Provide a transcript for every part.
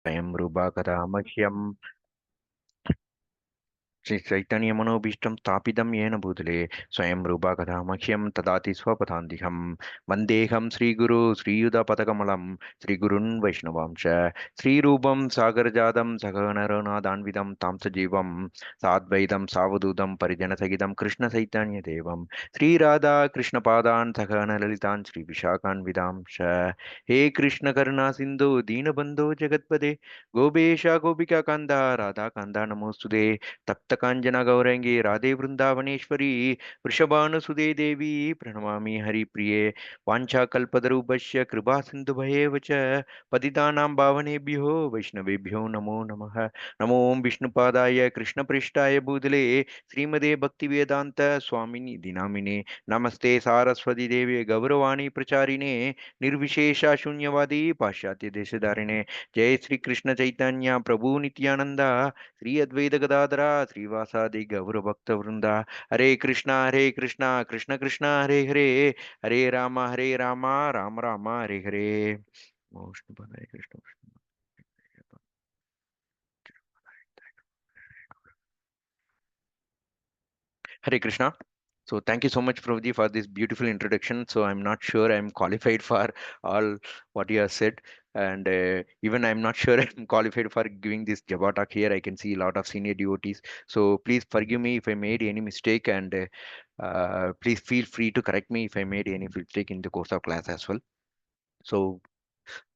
स्वयं रूपा कदा मह्यम श्री चैतन्य मनोभीष्टं स्थापितं येन भूतले स्वयं रूपा कदा मह्यं ददाति स्वपदान्तिकं वन्देऽहं श्रीगुरु श्रीयुतपदकमलं श्रीगुरुन् वैष्णवांश श्रीरूपं सागरजातं सगणरघुनाथान्वितं तं सजीवं साद्वैतं सावधूतं परिजनसहितं कृष्णचैतन्यदेवं श्रीराधा कृष्णपादान् सगणललितान् श्रीविशाखान्वितांश हे कृष्णकरुणा सिन्धु दीनबन्धो जगत्पदे गोपेश गोपिकाकान्त राधाकान्त नमोऽस्तुते तप्तकाञ्चन गौरङ्गी राधे वृन्दावनेश्वरी वृषभानुसुते देवी प्रणमामि हरिप्रिये वाञ्छाकल्पतरुभ्यश्च कृपा सिन्धुभयेव च पतितानां पावनेभ्यो वैष्णवेभ्यो नमो नमः नमो विष्णुपादाय कृष्णपृष्ठाय भूतले श्रीमदे भक्तिवेदान्त स्वामिनि दिनामिने नमस्ते सारस्वती देवे गौरवाणी प्रचारिणे निर्विशेष शून्यवादी पाश्चात्य देशधारिणे जय श्री कृष्ण चैतन्य प्रभु नित्यानंद श्री अद्वैत गदाधरा श्रीवासादि गौर भक्त वृंदा हरे Krishna Krishna Krishna Hare Hare Hare Ram Ram Ram Hare Hare विष्णुपदाय Krishna Hare Krishna. So thank you so much, Prabhuji, for this beautiful introduction. So I'm not sure I'm qualified for all what you have said, and even I'm not sure I'm qualified for giving this Japa talk here. I can see a lot of senior devotees. So please forgive me if I made any mistake, and please feel free to correct me if I made any mistake in the course of class as well. So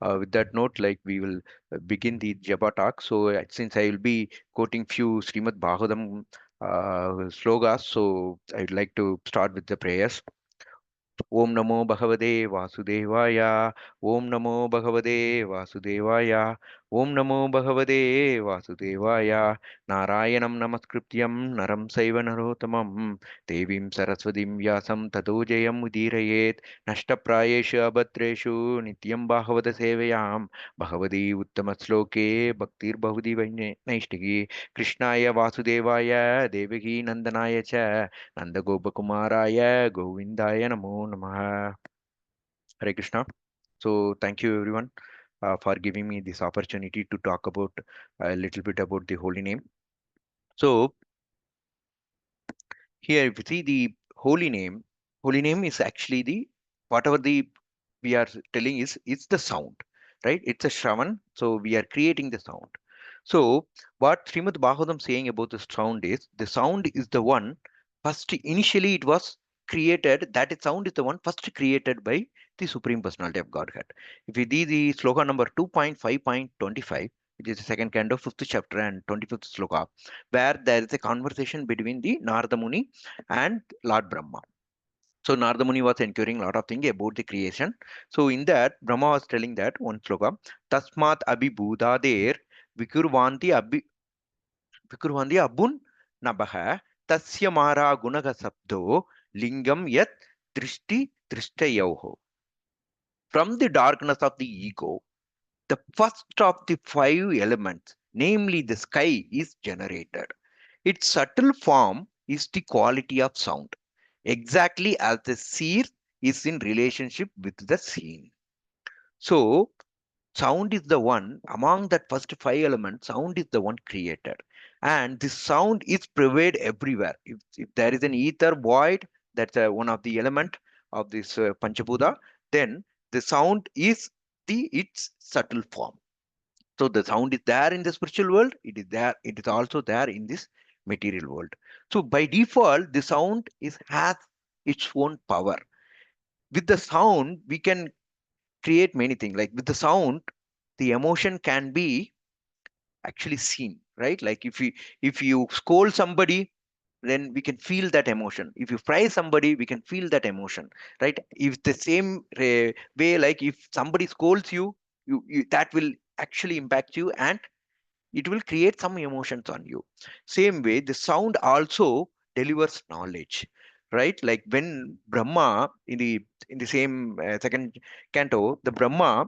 with that note, like we will begin the Japa talk. So since I will be quoting few Srimad Bhagavatam slogas, so I'd like to start with the prayers. ओम नमो भगवते वासुदेवाय ओम नमो भगवते वासुदेवाय ओम नमो भगवते वासुदेवाय नारायणं नमस्कृत्यं नरं चैव नरोत्तमं देवीं सरस्वतीं व्यासं ततो जयं उदीरयेत् नष्टप्रायेषु अभद्रेषु नित्यं भागवत सेवयां भगवती उत्तमश्लोके भक्तिर्भवति नैष्टिकी कृष्णाय वासुदेवाय देवकी नन्दनाय च नंदगोपकुमाराय गोविंदाय नमो नमः. Hare Krishna. So thank you everyone for giving me this opportunity to talk about a little bit about the holy name. So here if you see the holy name is actually the whatever the we are telling is it's the sound, right? It's a shravan, so we are creating the sound. So what Srimad Bhagavatam saying about the sound is the sound is the one first initially it was created, that is sound is the one first created by the Supreme Personality of Godhead. If we see the sloka number 2.5.25, which is the second kind of fifth chapter and 25th sloka, where there is a conversation between the Narada Muni and Lord Brahma. So Narada Muni was inquiring a lot of things about the creation. So in that, Brahma was telling that one sloka, Tasmat abhibhudader vikurvanti vikurvanti abun nabaha tasya mara gunaga sabdo lingam yat drishti drishtayoho. From the darkness of the ego, the first of the five elements, namely the sky, is generated. Its subtle form is the quality of sound, exactly as the seer is in relationship with the seen. So, sound is the one among that first five elements, sound is the one created. And this sound is prevailed everywhere. If there is an ether void, that's one of the element of this Panchabhuta, then the sound is its subtle form. So the sound is there in the spiritual world, it is there, it is also there in this material world. So by default, the sound is has its own power. With the sound, we can create many things. Like with the sound, the emotion can be actually seen, right? Like if you scold somebody, then we can feel that emotion. If you praise somebody, we can feel that emotion, right? If the same way, like if somebody scolds you, you that will actually impact you and it will create some emotions on you. Same way the sound also delivers knowledge, right? Like when Brahma in the same second canto, the Brahma,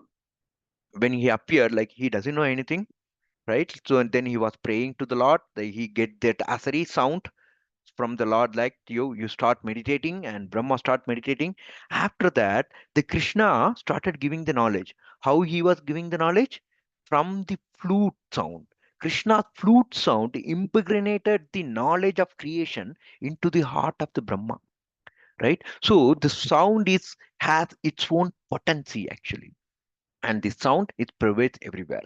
when he appeared, like he doesn't know anything, right? So and then he was praying to the Lord, he get that asari sound from the Lord, like you start meditating, and Brahma start meditating. After that, the Krishna started giving the knowledge. How he was giving the knowledge? from the flute sound. Krishna's flute sound impregnated the knowledge of creation into the heart of the Brahma, right? So the sound is has its own potency actually, and the sound is pervades everywhere.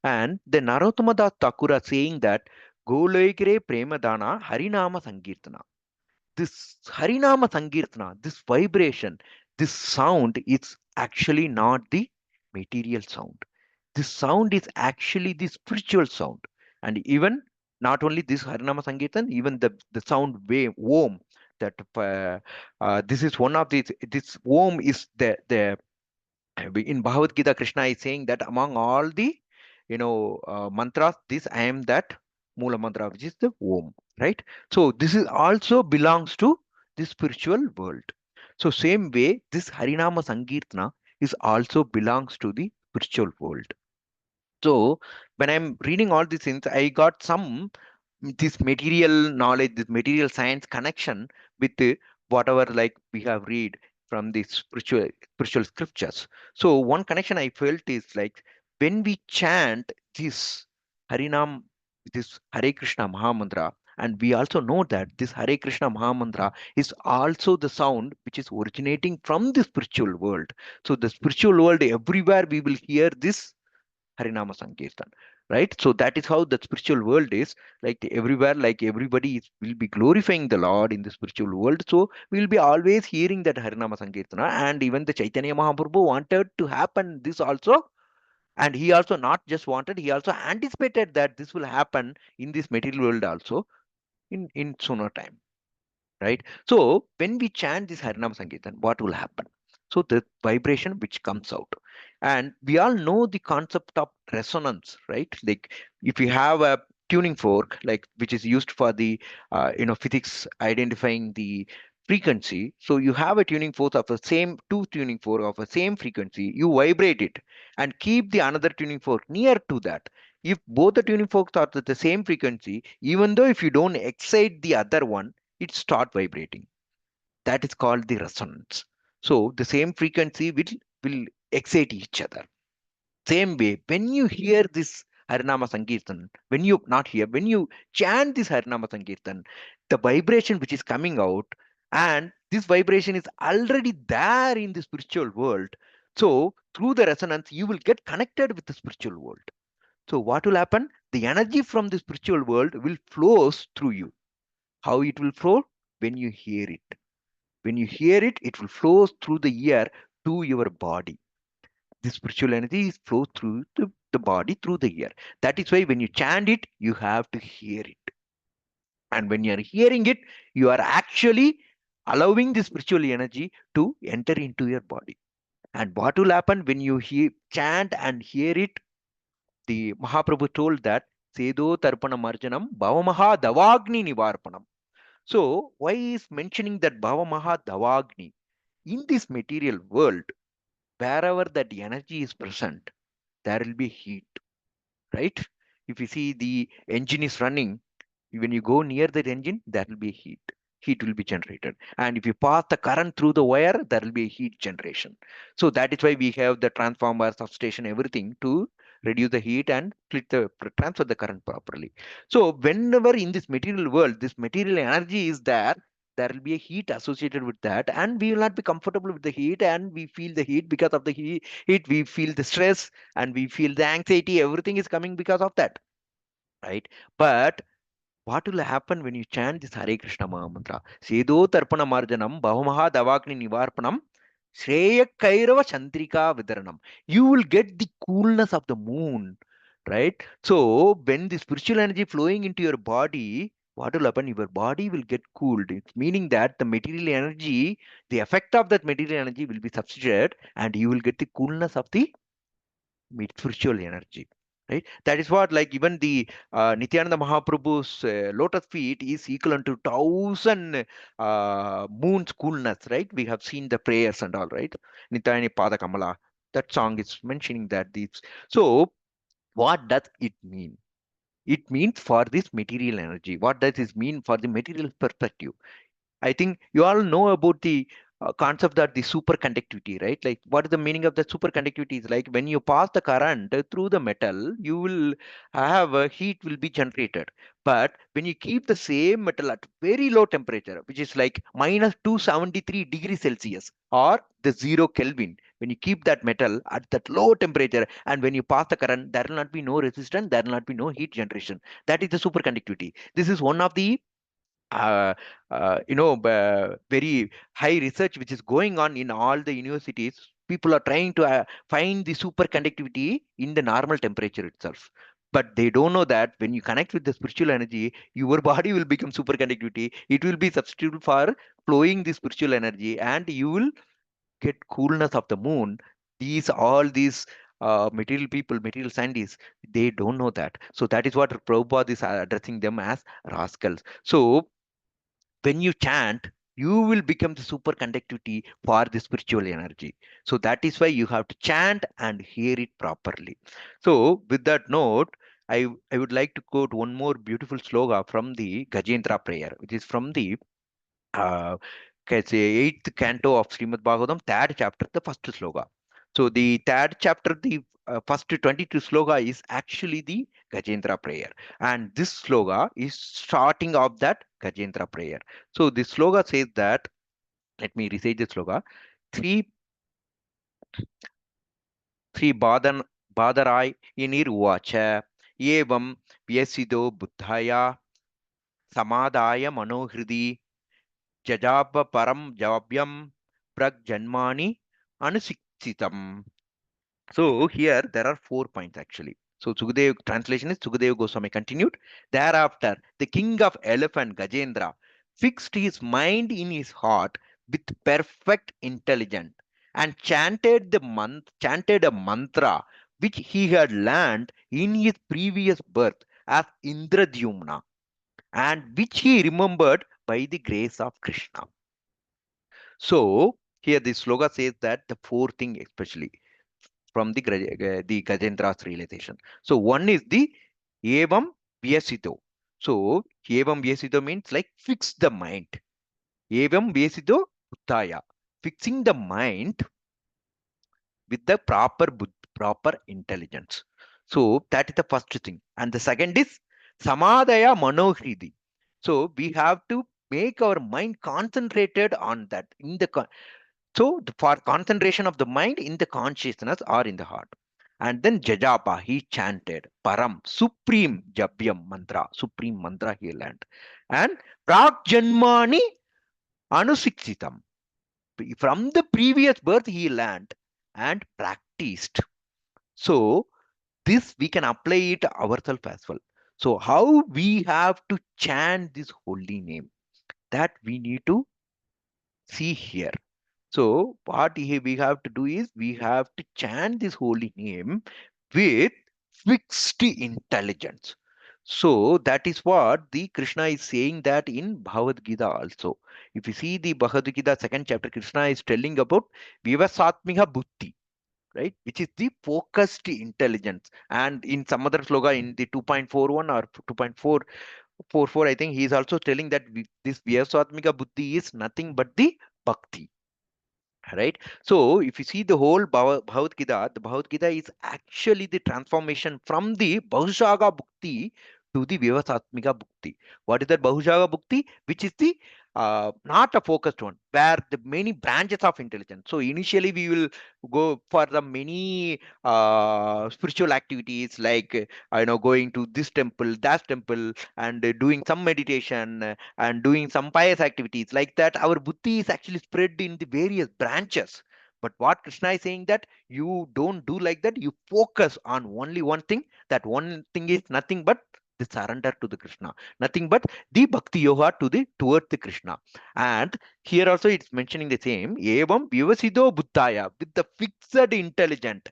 And the Narottama Das Thakura saying that Goloigre Premadana Harinama Sankirtana. This Harinama Sankirtana, this vibration, this sound is actually not the material sound. This sound is actually the spiritual sound. And even not only this Harinama Sankirtan, even the sound wave, Om, that this is one of these, this Om is the in Bhagavad Gita, Krishna is saying that among all the mantras, this I am that Mula mantra, which is the Om, right? So this is also belongs to the spiritual world. So same way, this Harinama Sankirtana is also belongs to the spiritual world. So when I'm reading all these things, I got some this material knowledge, this material science connection with whatever like we have read from the spiritual scriptures. So one connection I felt is like when we chant this Harinam, this Hare Krishna Mahamantra, and we also know that this Hare Krishna Mahamantra is also the sound which is originating from the spiritual world. So the spiritual world, everywhere we will hear this Harinama Sankirtan, right? So that is how the spiritual world is like everywhere, like everybody will be glorifying the Lord in the spiritual world. So we'll be always hearing that Harinama Sankirtana, and even the Chaitanya Mahaprabhu wanted to happen this also. And he also not just wanted, he also anticipated that this will happen in this material world also in sooner time, right? So when we chant this Harinam Sankirtan, what will happen? So the vibration which comes out, and we all know the concept of resonance, right? Like if you have a tuning fork, like which is used for the physics identifying the frequency. So you have a tuning fork of the same two tuning fork of the same frequency. You vibrate it and keep the another tuning fork near to that. If both the tuning forks are at the same frequency, even though if you don't excite the other one, it start vibrating. That is called the resonance. So the same frequency will excite each other. Same way, when you hear this Harinama Sankirtan, when you not hear, when you chant this Harinama Sankirtan, the vibration which is coming out, and this vibration is already there in the spiritual world. So through the resonance, you will get connected with the spiritual world. So what will happen? The energy from the spiritual world will flows through you. How it will flow? When you hear it. When you hear it, it will flow through the ear to your body. The spiritual energy is flow through the body through the ear. That is why when you chant it, you have to hear it. And when you are hearing it, you are actually allowing the spiritual energy to enter into your body. And what will happen when you chant and hear it? The Mahaprabhu told that Sedo Tarpana Marjanam Bhavamaha Davagni Nivarpanam. So why is mentioning that Bhavamaha Davagni? In this material world, wherever that energy is present, there will be heat, right? If you see the engine is running, when you go near that engine, there will be heat. Heat will be generated. And if you pass the current through the wire, there will be a heat generation. So that is why we have the transformer, substation, everything to reduce the heat and transfer the current properly. So whenever in this material world, this material energy is there, there will be a heat associated with that, and we will not be comfortable with the heat, and we feel the heat because of the heat. We feel the stress and we feel the anxiety. Everything is coming because of that, right? But what will happen when you chant this Hare Krishna Maha Mantra? Sedo Tarpana Marjanam Bhavamaha Davagni Nivarpanam Shreya Kairava Chandrika Vidaranam. You will get the coolness of the moon, right? So when the spiritual energy flowing into your body, what will happen? Your body will get cooled. It's meaning that the material energy, the effect of that material energy will be substituted, and you will get the coolness of the spiritual energy, right? That is what, like, even the Nityananda Mahaprabhu's lotus feet is equivalent to 1,000 moon's coolness, right? We have seen the prayers and all, right? Nityani Pada Kamala, that song is mentioning that these. So what does it mean? It means for this material energy. What does this mean for the material perspective? I think you all know about the concept that the superconductivity, right? Like, what is the meaning of the superconductivity? Is like when you pass the current through the metal, you will have a heat will be generated. But when you keep the same metal at very low temperature, which is like minus 273 degrees Celsius or the 0 Kelvin, when you keep that metal at that low temperature and when you pass the current, there will not be no resistance, there will not be no heat generation. That is the superconductivity. This is one of the uh, very high research which is going on in all the universities. People are trying to find the superconductivity in the normal temperature itself. But they don't know that when you connect with the spiritual energy, your body will become superconductivity. It will be substitute for flowing the spiritual energy, and you will get coolness of the moon. All these material people, material scientists, they don't know that. So that is what Prabhupada is addressing them as rascals. So when you chant, you will become the superconductivity for the spiritual energy. So that is why you have to chant and hear it properly. So with that note, I would like to quote one more beautiful sloga from the Gajendra prayer, which is from the uh, say eighth canto of Srimad Bhagavatam, third chapter, the first sloga. So the third chapter, the first 22 sloga is actually the Gajendra prayer, and this sloga is starting of that Gajendra prayer. So this sloga says that. Let me recite the sloga. Three three Badarai inir uvacha evam vyasido buddhaya samadaya manohridi jajapa param javyam pragjanmani anusiksitam. So here there are 4 points actually. So Sukadev translation is Sukadev Goswami continued. Thereafter, the king of elephant Gajendra fixed his mind in his heart with perfect intelligence and chanted a mantra which he had learned in his previous birth as Indradyumna, and which he remembered by the grace of Krishna. So here the sloga says that the four thing especially from the Gajendra's realization. So one is the Evam Vyasito. So Evam Vyasito means like fix the mind. Evam Vyasito Uttaya. Fixing the mind with the proper intelligence. So that is the first thing. And the second is Samadaya Manohridi. So we have to make our mind concentrated on that in the for concentration of the mind in the consciousness or in the heart. And then Jajapa, he chanted Param, supreme Jabyam mantra, supreme mantra he learned. And Prak Janmani Anusiksitam. From the previous birth he learned and practiced. So this we can apply it ourselves as well. So how we have to chant this holy name, that we need to see here. So what we have to do is we have to chant this holy name with fixed intelligence. So that is what the Krishna is saying that in Bhagavad Gita also. If you see the Bhagavad Gita second chapter, Krishna is telling about Vivasatmiha Buddhi, right? Which is the focused intelligence. And in some other sloga in the 2.41 or 2.444, I think he is also telling that this Vivasatmika Buddhi is nothing but the bhakti, right? So if you see the whole Bhagavad Gita, the Bhagavad Gita is actually the transformation from the Bahushaga Bhukti to the Vivasatmika Bhukti. What is that Bahushaga Bhukti? Which is the not a focused one, where the many branches of intelligence. So initially we will go for the many spiritual activities like going to this temple, that temple, and doing some meditation, and doing some pious activities like that. Our buddhi is actually spread in the various branches. But what Krishna is saying that you don't do like that. You focus on only one thing. That one thing is nothing but the surrender to the Krishna. Nothing but the bhakti yoga to the towards the Krishna. And here also it's mentioning the same. Evam vivasido buddhaya, with the fixed intelligent.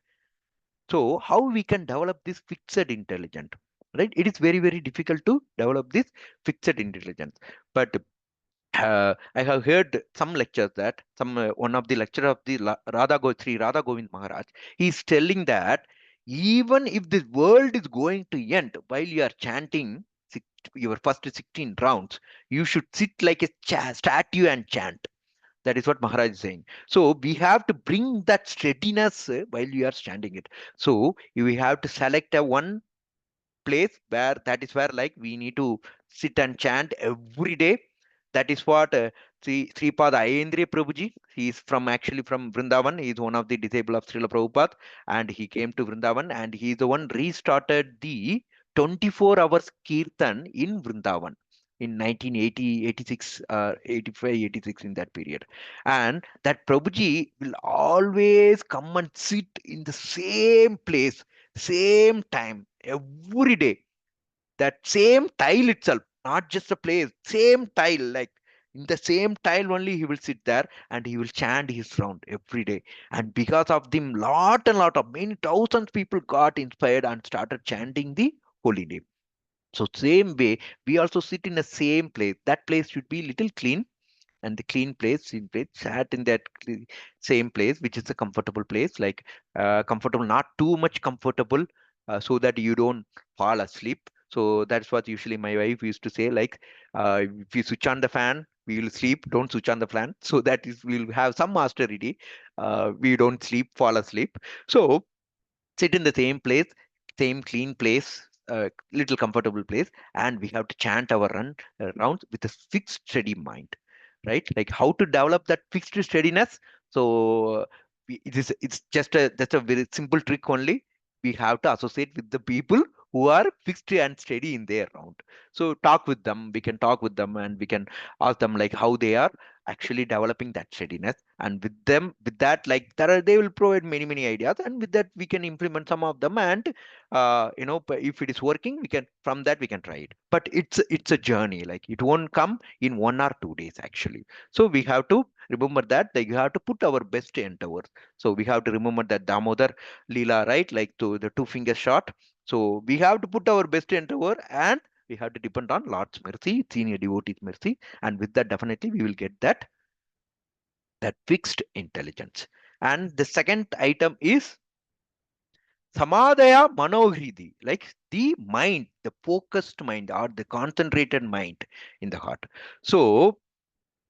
So how we can develop this fixed intelligence, right? It is very, very difficult to develop this fixed intelligence. But I have heard some lectures that one of the lecturer of the Radha Govind Maharaj, he is telling that even if this world is going to end while you are chanting your first 16 rounds, you should sit like a statue and chant. That is what Maharaj is saying. So we have to bring that steadiness while you are standing it. So you have to select a one place where that is where like we need to sit and chant every day. That is what Sripad Ayendriya Prabhuji, he is from actually from Vrindavan. He is one of the disciple of Srila Prabhupada, and he came to Vrindavan, and he is the one restarted the 24 hours kirtan in Vrindavan in 1980, 86, 85, 86 in that period. And that Prabhuji will always come and sit in the same place, same time, every day. That same tile itself, not just a place, same tile, like in the same tile only he will sit there and he will chant his round every day. And because of them, lot and lot of many thousands people got inspired and started chanting the holy name. So same way, we also sit in the same place. That place should be little clean, and the clean place, sat in that same place, which is a comfortable place, like comfortable, not too much comfortable, so that you don't fall asleep. So that's what usually my wife used to say, like if you switch on the fan, we will sleep. Don't switch on the fan. So that is, we'll have some mastery. We don't sleep, fall asleep. So sit in the same place, same clean place, little comfortable place, and we have to chant our rounds with a fixed, steady mind, right? Like how to develop that fixed steadiness. So it's just a very simple trick only. We have to associate with the people who are fixed and steady in their round. So talk with them. We can talk with them, and we can ask them like how they are actually developing that steadiness. And with them, with that, like they will provide many ideas, and with that we can implement some of them. And if it is working, we can, from that we can try it. But it's a journey, like it won't come in 1 or 2 days actually. So we have to remember that, like you have to put our best endeavors. So we have to remember that Damodar Leela, right? Like to the two finger shot. So we have to put our best endeavor, and we have to depend on Lord's mercy, senior devotee's mercy, and with that definitely we will get that fixed intelligence. And the second item is samadaya manohridi, like the mind, the focused mind or the concentrated mind in the heart. So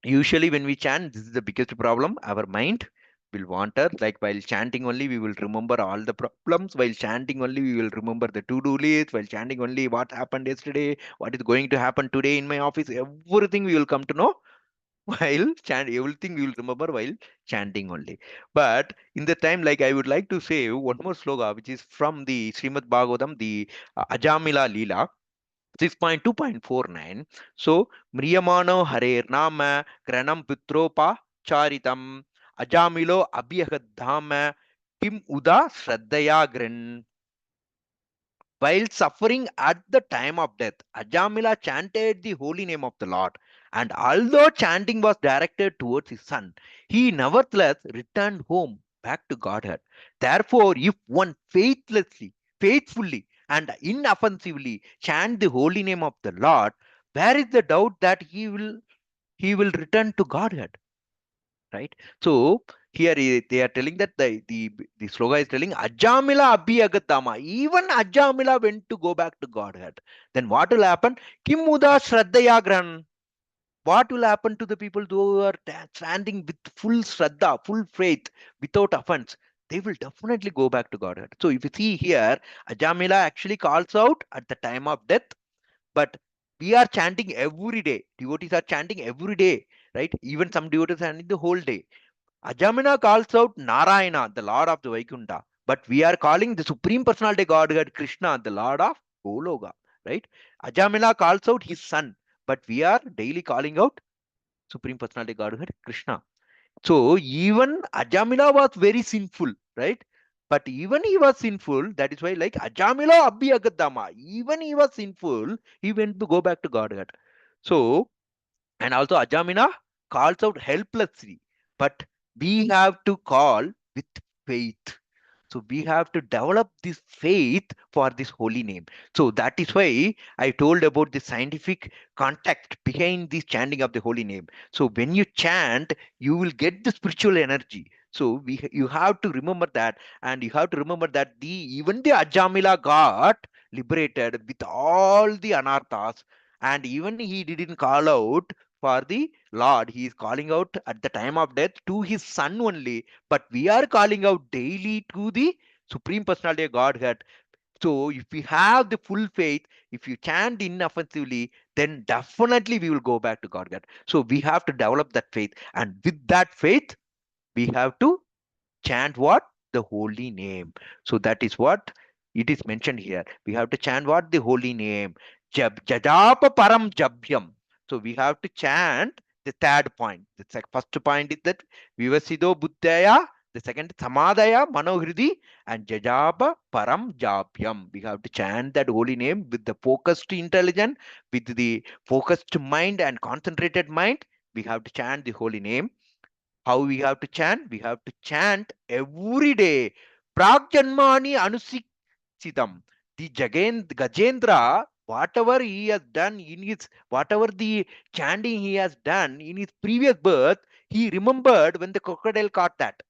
usually when we chant, this is the biggest problem. Our mind will wander. Like while chanting only, we will remember all the problems. While chanting only, we will remember the to-do list. While chanting only, what happened yesterday, what is going to happen today in my office, everything we will come to know while chant. Everything we will remember while chanting only. But in the time, like I would like to say one more sloga, which is from the Srimad Bhagavatam, the Ajamila Leela 6.2.49. So mriyamano harer nama granam putropa charitam ajamilo abhyagadhama kim uda shraddaya gren. While suffering at the time of death, Ajamila chanted the holy name of the Lord, and although chanting was directed towards his son, he nevertheless returned home back to Godhead. Therefore, if one faithfully, and inoffensively chant the holy name of the Lord, where is the doubt that he will return to Godhead? Right? So here they are telling that the sloga is telling Ajamila Abhiyagatama. Even Ajamila went to go back to Godhead. Then what will happen? Kimuda Shraddhayagran. What will happen to the people who are standing with full Shraddha, full faith, without offense? They will definitely go back to Godhead. So if you see here, Ajamila actually calls out at the time of death, but we are chanting every day. Devotees are chanting every day, right? Even some devotees are chanting the whole day. Ajamina calls out Narayana, the Lord of the Vaikunta, but we are calling the Supreme Personality Godhead Krishna, the Lord of Gologa, right? Ajamila calls out his son, but we are daily calling out Supreme Personality Godhead Krishna. So even Ajamila was very sinful, right? But even he was sinful, that is why, like Ajamila Abhiyagadama, even he was sinful, he went to go back to Godhead. So, and also Ajamina calls out helplessly, but we have to call with faith. So we have to develop this faith for this holy name. So that is why I told about the scientific context behind this chanting of the holy name. So when you chant, you will get the spiritual energy. So you have to remember that, and you have to remember that even the Ajamila got liberated with all the anarthas, and even he didn't call out for the Lord. He is calling out at the time of death to his son only, but we are calling out daily to the Supreme Personality of Godhead. So if we have the full faith, if you chant inoffensively, then definitely we will go back to Godhead. So we have to develop that faith. And with that faith, we have to chant what? The holy name. So that is what it is mentioned here. We have to chant what? The holy name. Jajapa param jabhyam. So we have to chant the third point. The first point is that vivasido buddhaya. The second samadaya manohridi and jajapa param jabhyam. We have to chant that holy name with the focused intelligence, with the focused mind and concentrated mind. We have to chant the holy name. How we have to chant? We have to chant every day. Pragjanmani anusiksitam. The Gajendra, whatever he has done in his, whatever the chanting he has done in his previous birth, he remembered when the crocodile caught that,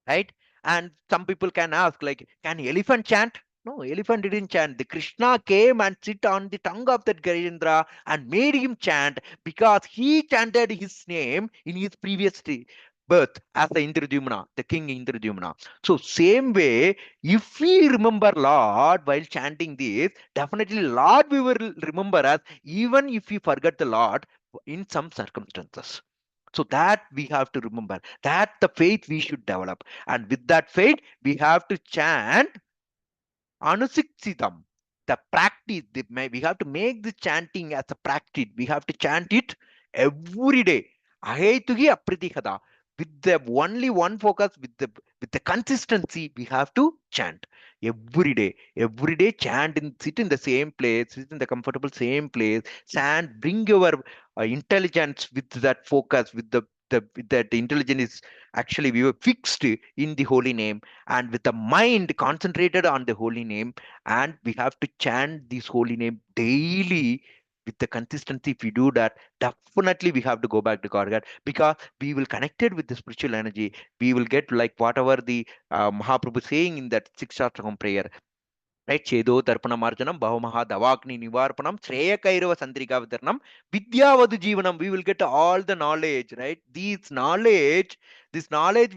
right? And some people can ask, like, can elephant chant? No, elephant didn't chant. The Krishna came and sit on the tongue of that Gajendra and made him chant because he chanted his name in his previous birth as the Indradyumna, the king Indradyumna. So same way, if we remember Lord while chanting this, definitely Lord we will remember us even if we forget the Lord in some circumstances. So that we have to remember that the faith we should develop. And with that faith, we have to chant Anusiksitam. The practice, we have to make the chanting as a practice. We have to chant it every day. Ahetuhi apritihada. With the only one focus, with the consistency, we have to chant every day. Every day, chant and sit in the same place, sit in the comfortable same place. Chant, bring your intelligence with that focus, with that intelligence is actually we were fixed in the holy name and with the mind concentrated on the holy name, and we have to chant this holy name daily with the consistency. If we do that, definitely we have to go back to Godhead because we will connected with the spiritual energy. We will get like whatever the Mahaprabhu saying in that six shastakam prayer, right? Chedo Tarpanamarjanam, Bahamaha Davakni Nivarpanam, Shreya Kairava Sandrika Vidarnam, Vidyavadu Jivanam. We will get all the knowledge, right? This knowledge,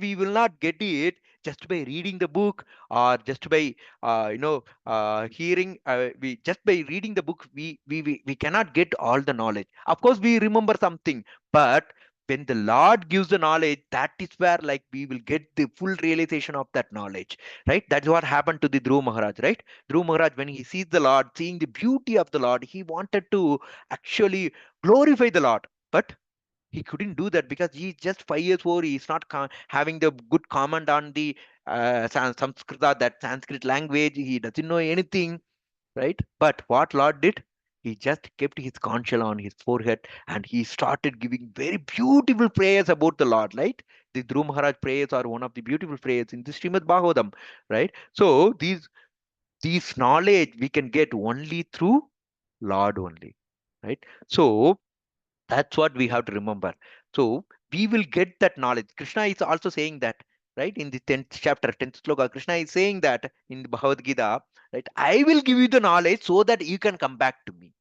we will not get it just by reading the book or just by hearing. We just by reading the book, we cannot get all the knowledge. Of course, we remember something, but when the Lord gives the knowledge, that is where like we will get the full realization of that knowledge, right? That's what happened to the Dhruv Maharaj, right? Dhruv Maharaj, when he sees the Lord, seeing the beauty of the Lord, he wanted to actually glorify the Lord. But he couldn't do that because he's just 5 years old. He's not having the good command on the Sanskrita, that Sanskrit language. He doesn't know anything, right? But what Lord did, he just kept his conch on his forehead and he started giving very beautiful prayers about the Lord, right? The Dhruv Maharaj prayers are one of the beautiful prayers in the Srimad Bhagavatam, right? So these knowledge we can get only through Lord only, right? So that's what we have to remember. So we will get that knowledge. Krishna is also saying that, right? In the 10th chapter, 10th sloka, Krishna is saying that in the Bhagavad Gita, right? I will give you the knowledge so that you can come back to me,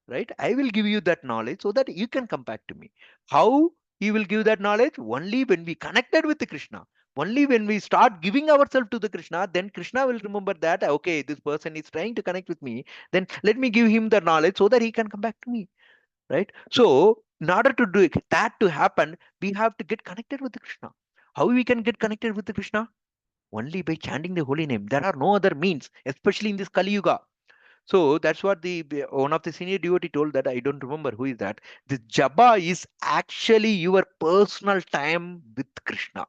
right? I will give you that knowledge so that you can come back to me. How he will give that knowledge? Only when we connected with the Krishna. Only when we start giving ourselves to the Krishna, then Krishna will remember that, okay, this person is trying to connect with me. Then let me give him the knowledge so that he can come back to me, right? So in order to do that to happen, we have to get connected with the Krishna. How we can get connected with the Krishna? Only by chanting the holy name. There are no other means, especially in this Kali Yuga. So that's what the one of the senior devotee told, that I don't remember who is that. The japa is actually your personal time with Krishna.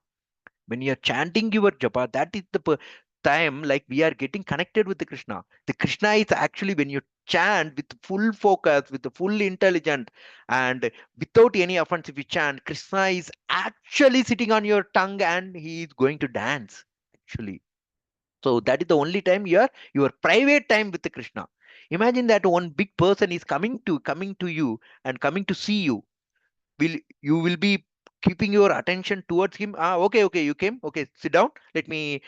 When you're chanting your japa, that is the time like we are getting connected with the Krishna. The Krishna is actually when you chant with full focus, with the full intelligence, and without any offense, if you chant, Krishna is actually sitting on your tongue and he is going to dance. Actually, so that is the only time your private time with the Krishna. Imagine that one big person is coming to you and coming to see you. Will you will be keeping your attention towards him. Okay, okay, you came. Okay, sit down. Let me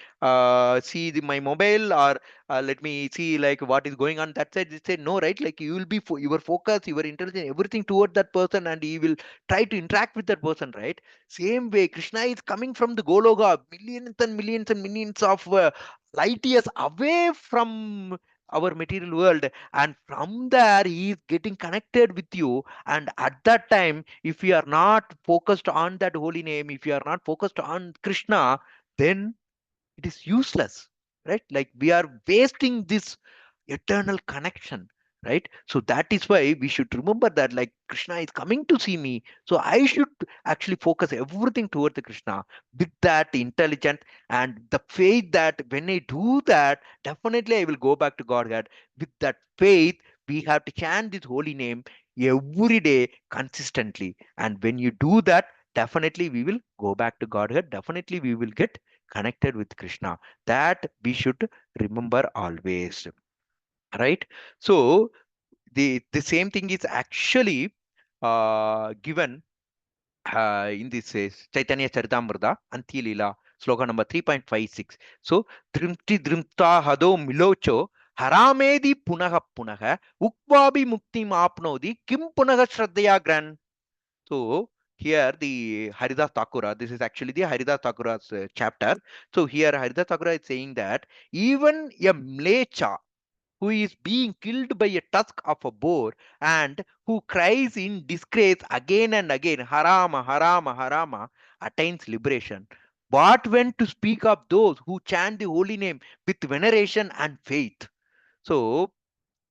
see my mobile, or let me see like what is going on that side. They say no, right? Like you will be your focus, your intelligence, everything toward that person, and he will try to interact with that person, right? Same way, Krishna is coming from the Gologa, millions and millions of light years away from our material world, and from there he is getting connected with you. And at that time, if you are not focused on that holy name, if you are not focused on Krishna, then it is useless, right? Like we are wasting this eternal connection, right? So that is why we should remember that like Krishna is coming to see me, so I should actually focus everything towards the Krishna with that intelligence and the faith that when I do that, definitely I will go back to Godhead. With that faith, we have to chant this holy name every day consistently, and when you do that, definitely we will go back to Godhead, definitely we will get connected with Krishna. That we should remember always, right? So the same thing is actually given in this Chaitanya Charitamrita, Antilila, sloka number 3.56. So, Drimti Drimta Hado Milocho, Haramedi Punaha Punaha, Ukvabi Mukti Mapnodi, Kim Punaha Shraddhaya Gran. So here the Haridas Thakura, this is actually the Haridas Thakura's chapter. So here Haridas Thakura is saying that even a mlecha who is being killed by a tusk of a boar and who cries in disgrace again and again, Harama, Harama, Harama, attains liberation. But when to speak of those who chant the holy name with veneration and faith. So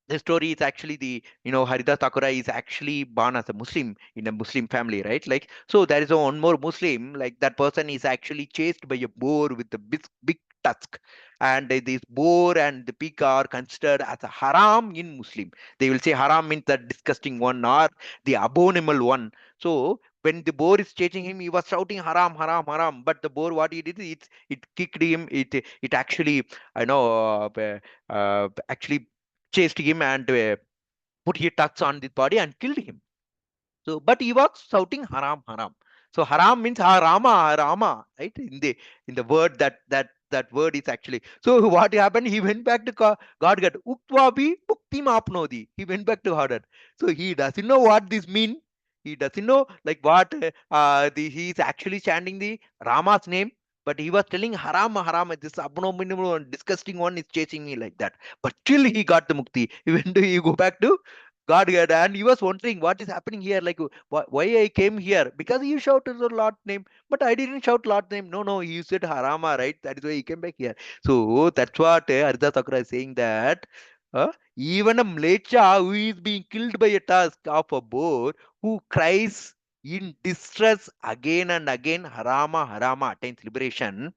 the story is actually the Haridas Thakura is actually born as a Muslim in a Muslim family, right? Like so there is a one more Muslim, like that person is actually chased by a boar with a big tusk, and this boar and the pig are considered as a haram in Muslim. They will say haram means the disgusting one or the abominable one. So when the boar is chasing him, he was shouting haram, haram, haram. But the boar, what he did, it kicked him. It actually, I know, actually chased him and put his tucks on the body and killed him. So, but he was shouting haram, haram. So haram means harama, harama, right? In the word that word is actually. So what happened? He went back to God. God. Uktvabi mukti mapnodi. He went back to God. So he doesn't know what this mean. He doesn't know like what he is actually chanting the Rama's name, but he was telling haram, haram. This abominable and disgusting one is chasing me like that. But still he got the mukti. Even though he go back to God, God, and he was wondering what is happening here. Like, why I came here? Because you shouted the Lord's name, but I didn't shout Lord's name. No, no, you said Harama, right? That is why he came back here. So that's what Arda Thakura is saying that even a mlecha who is being killed by a tusk of a boar who cries in distress again and again, Harama, Harama, attains liberation.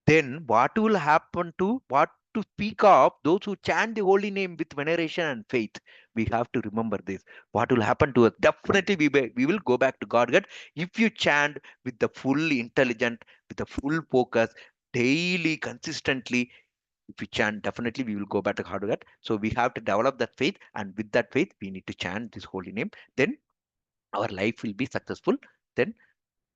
Then what will happen to what to speak of those who chant the holy name with veneration and faith? We have to remember this. What will happen to us? Definitely, we will go back to Godhead if you chant with the full intelligence, with the full focus, daily, consistently. If we chant, definitely we will go back to Godhead. So we have to develop that faith, and with that faith, we need to chant this holy name. Then our life will be successful. Then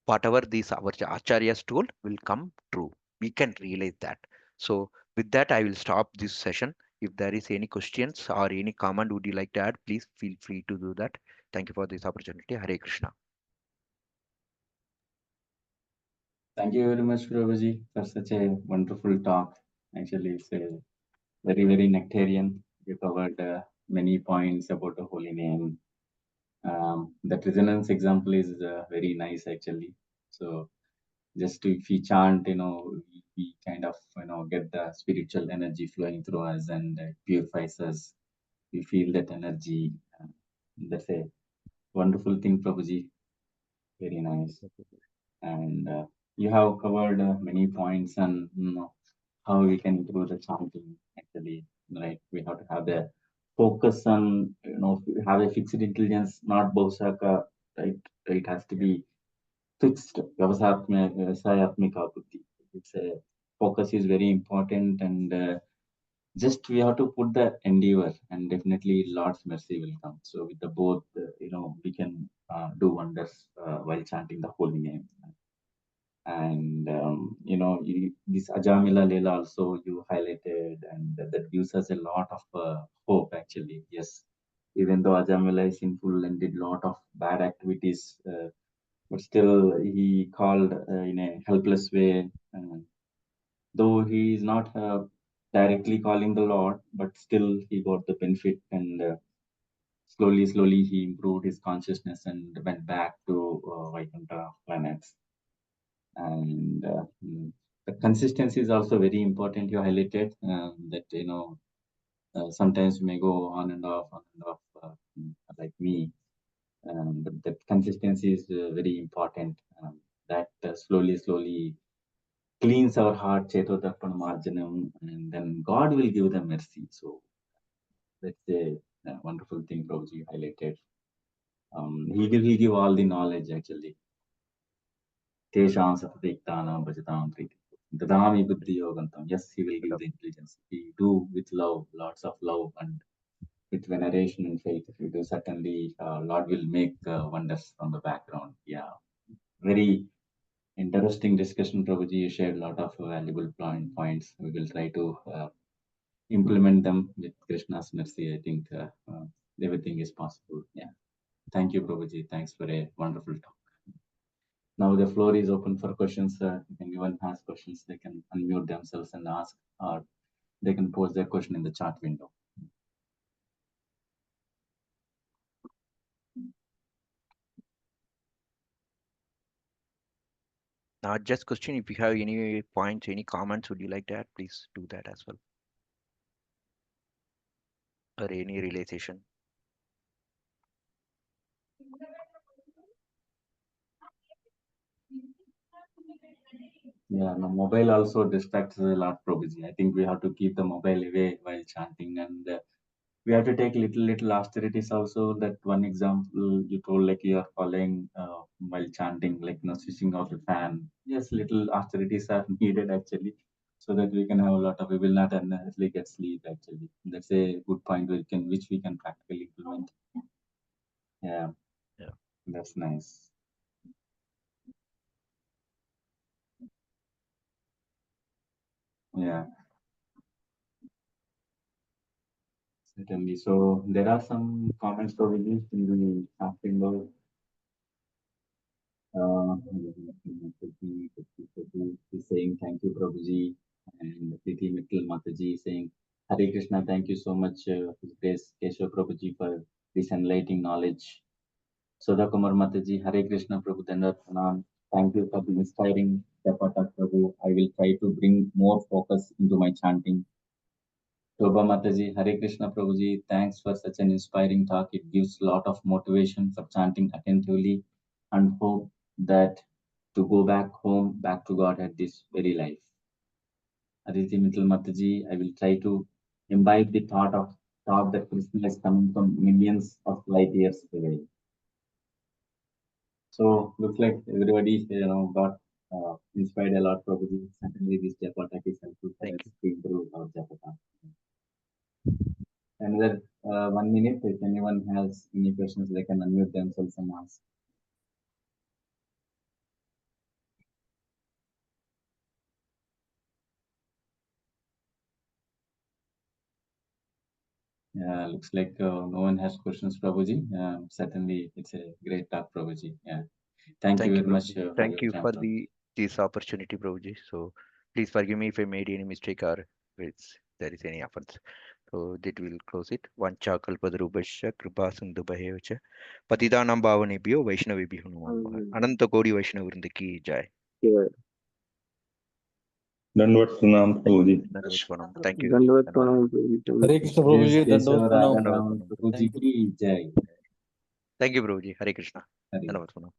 whatever these our acharyas told will come true. We can realize that. So with that, I will stop this session. If there is any questions or any comment would you like to add, please feel free to do that. Thank you for this opportunity. Hare Krishna. Thank you very much, Prabhuji, for such a wonderful talk. Actually, it's a very, very nectarian. You covered many points about the holy name. That resonance example is very nice, actually. So, just if we chant, we kind of, get the spiritual energy flowing through us and purifies us. We feel that energy. That's a wonderful thing, Prabhuji. Very nice. And you have covered many points and how we can improve the chanting. Actually, right? We have to have the focus on have a fixed intelligence, not bhusaka, right? It has to be fixed. Vyavasayatmika buddhi. It's a focus is very important, and just we have to put the endeavor, and definitely Lord's mercy will come. So with the both, we can do wonders while chanting the holy name. And this Ajamila Leela also you highlighted, and that gives us a lot of hope actually. Yes, even though Ajamila is sinful and did lot of bad activities, but still he called in a helpless way. Though he is not directly calling the Lord, but still he got the benefit, and slowly he improved his consciousness and went back to Vaikuntha planets. And the consistency is also very important. You highlighted that sometimes we may go on and off, like me, but that consistency is very important. That slowly cleans our heart, Chetodarpana Marjanam, and then God will give them mercy. So that's a wonderful thing Prabhuji highlighted. He'll give all the knowledge actually. Tesham Satyektanam Bhajatam Priti. Dadami Buddhi Yogantam. Yes, he will give the intelligence. He do with love, lots of love, and with veneration and faith. If you do, certainly Lord will make wonders from the background. Yeah, very interesting discussion, Prabhuji. You shared a lot of valuable points. We will try to implement them with Krishna's mercy. I think everything is possible. Yeah. Thank you, Prabhuji. Thanks for a wonderful talk. Now the floor is open for questions. If anyone has questions, they can unmute themselves and ask, or they can post their question in the chat window. Just question, if you have any points, any comments, would you like that? Please do that as well. Or any realization. Yeah, no, mobile also distracts a lot, Prabhuji. I think we have to keep the mobile away while chanting, and we have to take little austerities also. That one example you told, like you are following while chanting, like switching off the fan. Yes, little austerities are needed actually, so that we can have a lot of. We will not unnecessarily get sleep. Actually, that's a good point which we can practically implement. Yeah, Yeah. that's nice. Yeah, certainly. So there are some comments Prabhuji in the chat window. Is saying thank you, Prabhuji, and Priti Mittal Mataji is saying Hare Krishna. Thank you so much, His Grace Keshav Prabhuji, for this enlightening knowledge. Sudha Kumar Mataji, Hare Krishna Prabhu Dandar Pranam. Thank you for the inspiring Japa talk, Prabhu. I will try to bring more focus into my chanting. Shobha Mataji, Hare Krishna Prabhuji, thanks for such an inspiring talk. It gives a lot of motivation for chanting attentively and hope that to go back home, back to God at this very life. Aditi Mittal Mataji, I will try to imbibe the thought that Krishna is coming from millions of light years away. So looks like everybody got inspired a lot. Probably certainly this Japa talk is helpful for us to improve our Japa talk. Another 1 minute. If anyone has any questions, they can unmute themselves and ask. Looks like no one has questions, Prabhuji. Certainly, it's a great talk, Prabhuji. Yeah. Thank you very much Prabhuji. for Thank your you time. for this opportunity, Prabhuji. So please forgive me if I made any mistake or if there is any offense. So that will close it. Vancha kalpadarubhasya kripa sindhu bhayevacha patidanam bhavanebhyo vaishnavebhyo namo namaha. Ananta Kodi Vaishnava Vrinda ki jai. दंडवत प्रणाम प्रभु जी। Dandavat pranam. Thank you. दंडवत Dhanavad. प्रणाम प्रभु जी। हरे कृष्ण प्रभु जी, दंडवत प्रणाम। Kesava Radharamana prabhuji ki jai. Thank you, Prabhuji. Hare Krishna. Hare. Dandavat pranam.